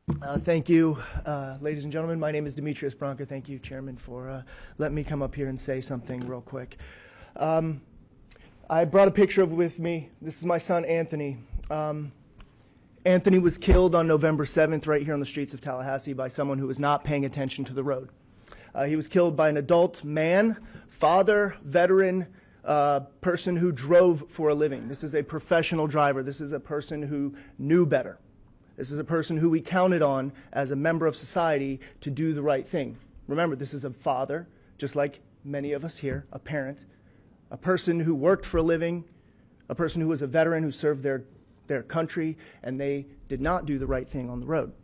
Thank you, ladies and gentlemen. My name is Demetrius Bronca. Thank you, Chairman, for letting me come up here and say something real quick. I brought a picture with me. This is my son, Anthony. Anthony was killed on November 7th right here on the streets of Tallahassee by someone who was not paying attention to the road. He was killed by an adult man, father, veteran, person who drove for a living. This is a professional driver. This is a person who knew better. This is a person who we counted on as a member of society to do the right thing. Remember, this is a father, just like many of us here, a parent, a person who worked for a living, a person who was a veteran who served their country, and they did not do the right thing on the road.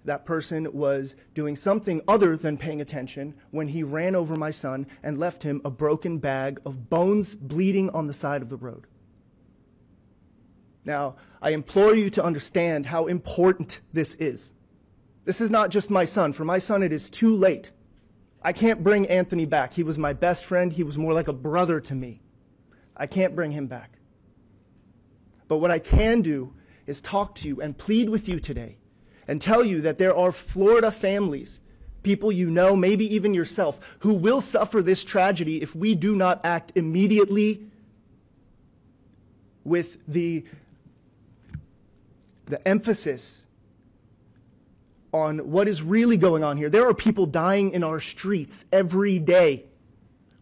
That person was doing something other than paying attention when he ran over my son and left him a broken bag of bones bleeding on the side of the road. Now, I implore you to understand how important this is. This is not just my son. For my son, it is too late. I can't bring Anthony back. He was my best friend. He was more like a brother to me. I can't bring him back. But what I can do is talk to you and plead with you today and tell you that there are Florida families, people you know, maybe even yourself, who will suffer this tragedy if we do not act immediately with the emphasis on what is really going on here. There are people dying in our streets every day.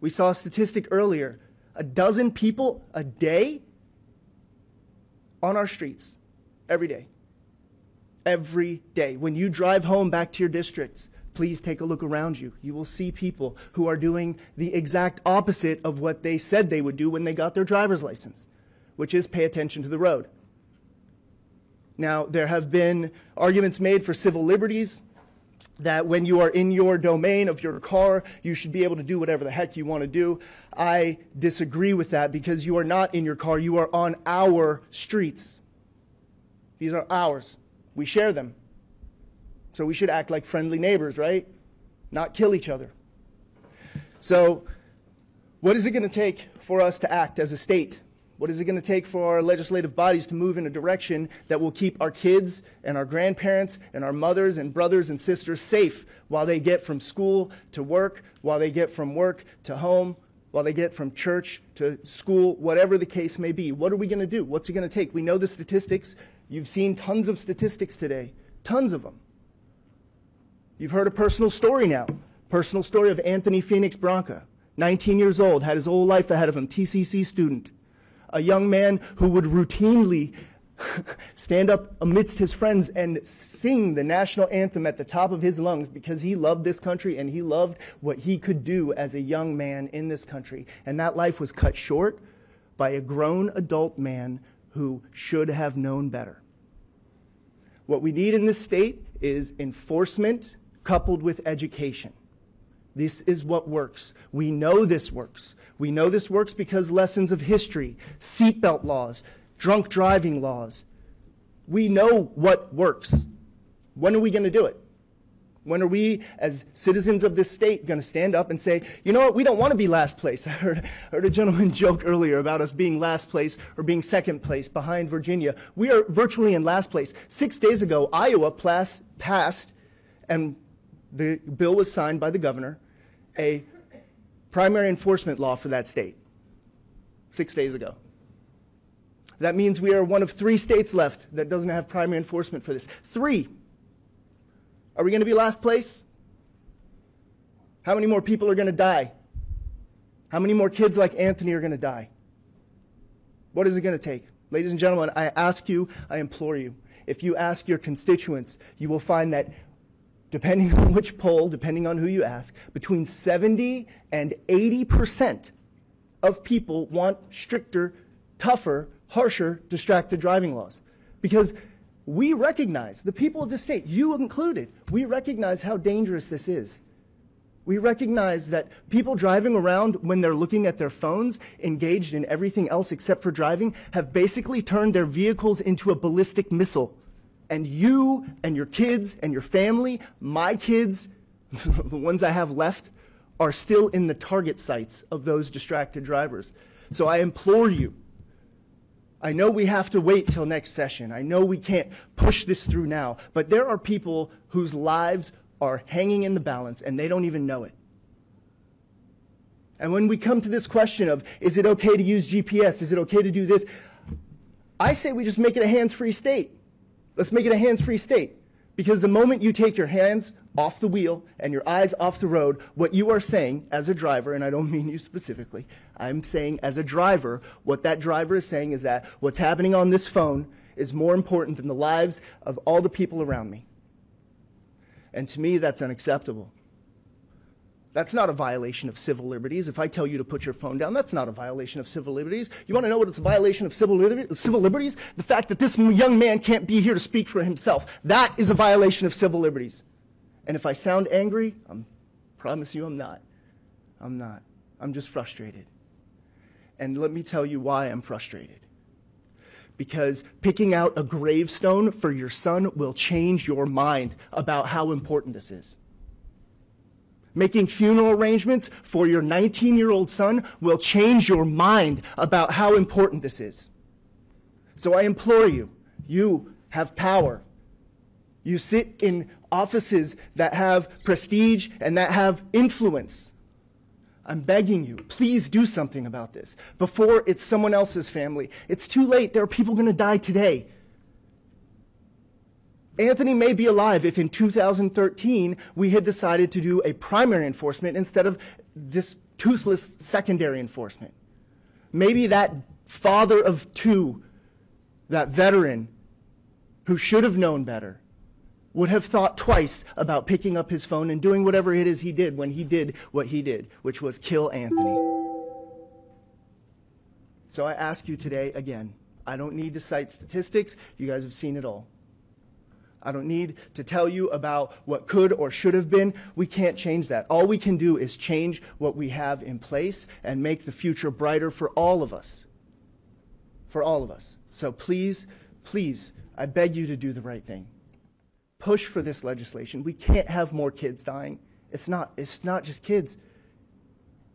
We saw a statistic earlier, 12 people a day on our streets, every day. Every day. When you drive home back to your districts, please take a look around you. You will see people who are doing the exact opposite of what they said they would do when they got their driver's license, which is pay attention to the road. Now, there have been arguments made for civil liberties, that when you are in your domain of your car, you should be able to do whatever the heck you want to do. I disagree with that because you are not in your car. You are on our streets. These are ours. We share them. So we should act like friendly neighbors, right? Not kill each other. So what is it going to take for us to act as a state? What is it going to take for our legislative bodies to move in a direction that will keep our kids and our grandparents and our mothers and brothers and sisters safe while they get from school to work, while they get from work to home, while they get from church to school, whatever the case may be? What are we going to do? What's it going to take? We know the statistics. You've seen tons of statistics today, tons of them. You've heard a personal story now, personal story of Anthony Phoenix Bronca, 19 years old, had his whole life ahead of him, TCC student. A young man who would routinely stand up amidst his friends and sing the national anthem at the top of his lungs because he loved this country and he loved what he could do as a young man in this country. And that life was cut short by a grown adult man who should have known better. What we need in this state is enforcement coupled with education. This is what works. We know this works. We know this works because lessons of history, seatbelt laws, drunk driving laws. We know what works. When are we going to do it? When are we, as citizens of this state, going to stand up and say, you know what, we don't want to be last place? I heard a gentleman joke earlier about us being last place or being second place behind Virginia. We are virtually in last place. 6 days ago, Iowa passed, and the bill was signed by the governor, a primary enforcement law for that state 6 days ago. That means we are one of 3 states left that doesn't have primary enforcement for this. 3. Are we going to be last place? How many more people are going to die? How many more kids like Anthony are going to die? What is it going to take? Ladies and gentlemen, I ask you, I implore you, if you ask your constituents, you will find that depending on which poll, depending on who you ask, between 70 and 80% of people want stricter, tougher, harsher, distracted driving laws. Because we recognize, the people of the state, you included, we recognize how dangerous this is. We recognize that people driving around when they're looking at their phones, engaged in everything else except for driving, have basically turned their vehicles into a ballistic missile. And you and your kids and your family, my kids, the ones I have left, are still in the target sights of those distracted drivers. So I implore you, I know we have to wait till next session. I know we can't push this through now, but there are people whose lives are hanging in the balance and they don't even know it. And when we come to this question of, is it okay to use GPS? Is it okay to do this? I say we just make it a hands-free state. Let's make it a hands-free state. Because the moment you take your hands off the wheel and your eyes off the road, what you are saying as a driver, and I don't mean you specifically, I'm saying as a driver, what that driver is saying is that what's happening on this phone is more important than the lives of all the people around me. And to me, that's unacceptable. That's not a violation of civil liberties. If I tell you to put your phone down, that's not a violation of civil liberties. You want to know what is a violation of civil liberties? The fact that this young man can't be here to speak for himself. That is a violation of civil liberties. And if I sound angry, I promise you I'm not. I'm not. I'm just frustrated. And let me tell you why I'm frustrated. Because picking out a gravestone for your son will change your mind about how important this is. Making funeral arrangements for your 19-year-old son will change your mind about how important this is. So I implore you, you have power. You sit in offices that have prestige and that have influence. I'm begging you, please do something about this before it's someone else's family. It's too late. There are people going to die today. Anthony may be alive if in 2013 we had decided to do a primary enforcement instead of this toothless secondary enforcement. Maybe that father of two, that veteran who should have known better, would have thought twice about picking up his phone and doing whatever it is he did when he did what he did, which was kill Anthony. So I ask you today again, I don't need to cite statistics. You guys have seen it all. I don't need to tell you about what could or should have been. We can't change that. All we can do is change what we have in place and make the future brighter for all of us. For all of us. So please, please, I beg you to do the right thing. Push for this legislation. We can't have more kids dying. It's not just kids.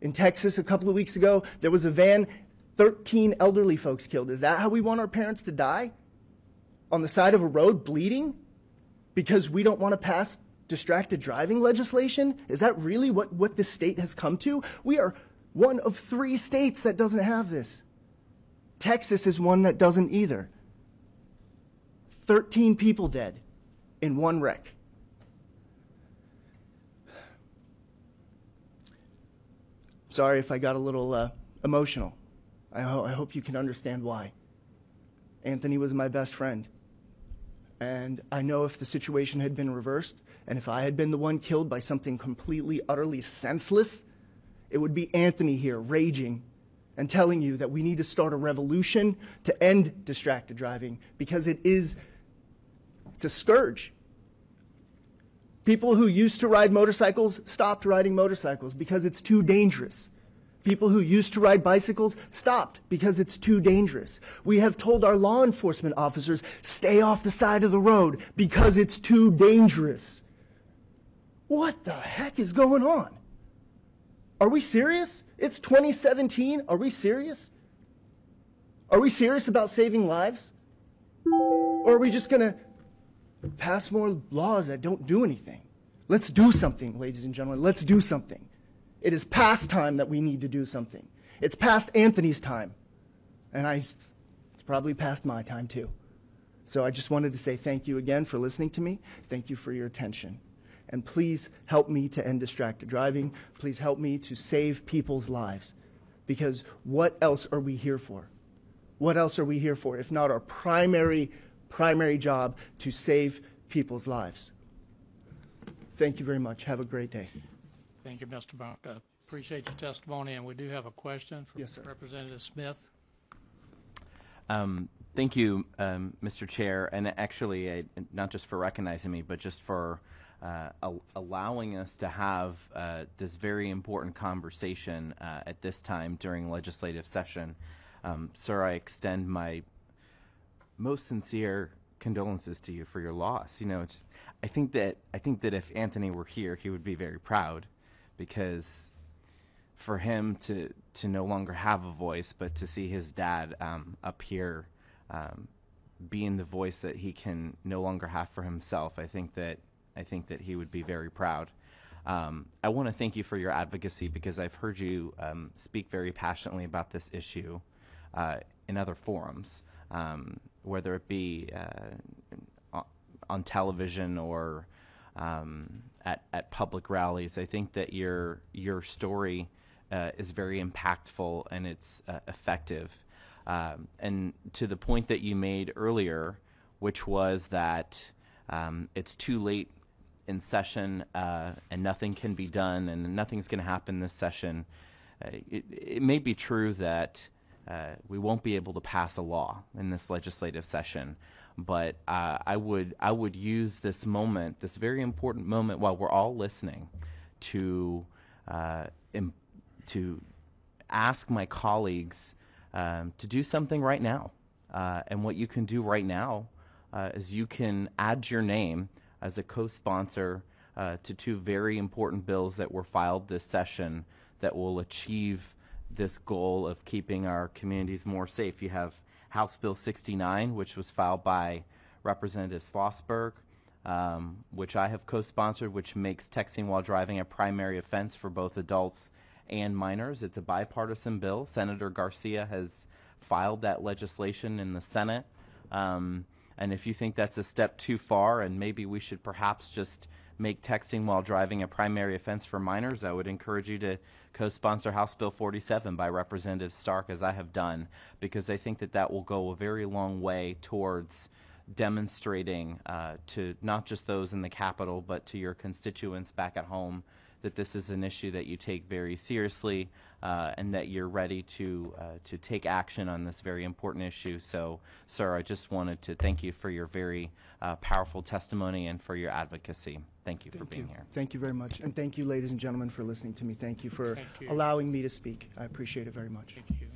In Texas a couple of weeks ago, there was a van, 13 elderly folks killed. Is that how we want our parents to die? On the side of a road bleeding? Because we don't want to pass distracted driving legislation? Is that really what this state has come to? We are one of 3 states that doesn't have this. Texas is one that doesn't either. 13 people dead in one wreck. Sorry if I got a little emotional. I hope you can understand why. Anthony was my best friend. And I know if the situation had been reversed, and if I had been the one killed by something completely, utterly senseless, it would be Anthony here raging and telling you that we need to start a revolution to end distracted driving because it's a scourge. People who used to ride motorcycles stopped riding motorcycles because it's too dangerous. People who used to ride bicycles stopped because it's too dangerous. We have told our law enforcement officers, stay off the side of the road because it's too dangerous. What the heck is going on? Are we serious? It's 2017. Are we serious? Are we serious about saving lives? Or are we just going to pass more laws that don't do anything? Let's do something, ladies and gentlemen. Let's do something. It is past time that we need to do something. It's past Anthony's time. And it's probably past my time too. So I just wanted to say thank you again for listening to me. Thank you for your attention. And please help me to end distracted driving. Please help me to save people's lives. Because what else are we here for? What else are we here for if not our primary job to save people's lives? Thank you very much. Have a great day. Thank you, Mr. Monk. Appreciate your testimony, and we do have a question from Representative Smith. Thank you, Mr. Chair, and actually, not just for recognizing me, but just for allowing us to have this very important conversation at this time during legislative session. Sir, I extend my most sincere condolences to you for your loss. You know, I think that if Anthony were here, he would be very proud, because for him to no longer have a voice, but to see his dad up here being the voice that he can no longer have for himself. I think that he would be very proud. I want to thank you for your advocacy, because I've heard you speak very passionately about this issue in other forums, whether it be on television or at public rallies. I think that your story is very impactful and it's effective. And to the point that you made earlier, which was that it's too late in session and nothing can be done and nothing's going to happen this session, it may be true that we won't be able to pass a law in this legislative session, but I would use this moment, this very important moment, while we're all listening, to ask my colleagues to do something right now. And what you can do right now is you can add your name as a co-sponsor to two very important bills that were filed this session that will achieve this goal of keeping our communities more safe. You have House Bill 69, which was filed by Representative Schlossberg, which I have co-sponsored, which makes texting while driving a primary offense for both adults and minors. It's a bipartisan bill. Senator Garcia has filed that legislation in the Senate. And if you think that's a step too far and maybe we should perhaps just make texting while driving a primary offense for minors, I would encourage you to co-sponsor House Bill 47 by Representative Stark, as I have done, because I think that that will go a very long way towards demonstrating to not just those in the Capitol, but to your constituents back at home, that this is an issue that you take very seriously and that you're ready to take action on this very important issue. So, sir, I just wanted to thank you for your very powerful testimony and for your advocacy. Thank you for being here. Thank you very much. And thank you, ladies and gentlemen, for listening to me. Thank you for allowing me to speak. I appreciate it very much. Thank you.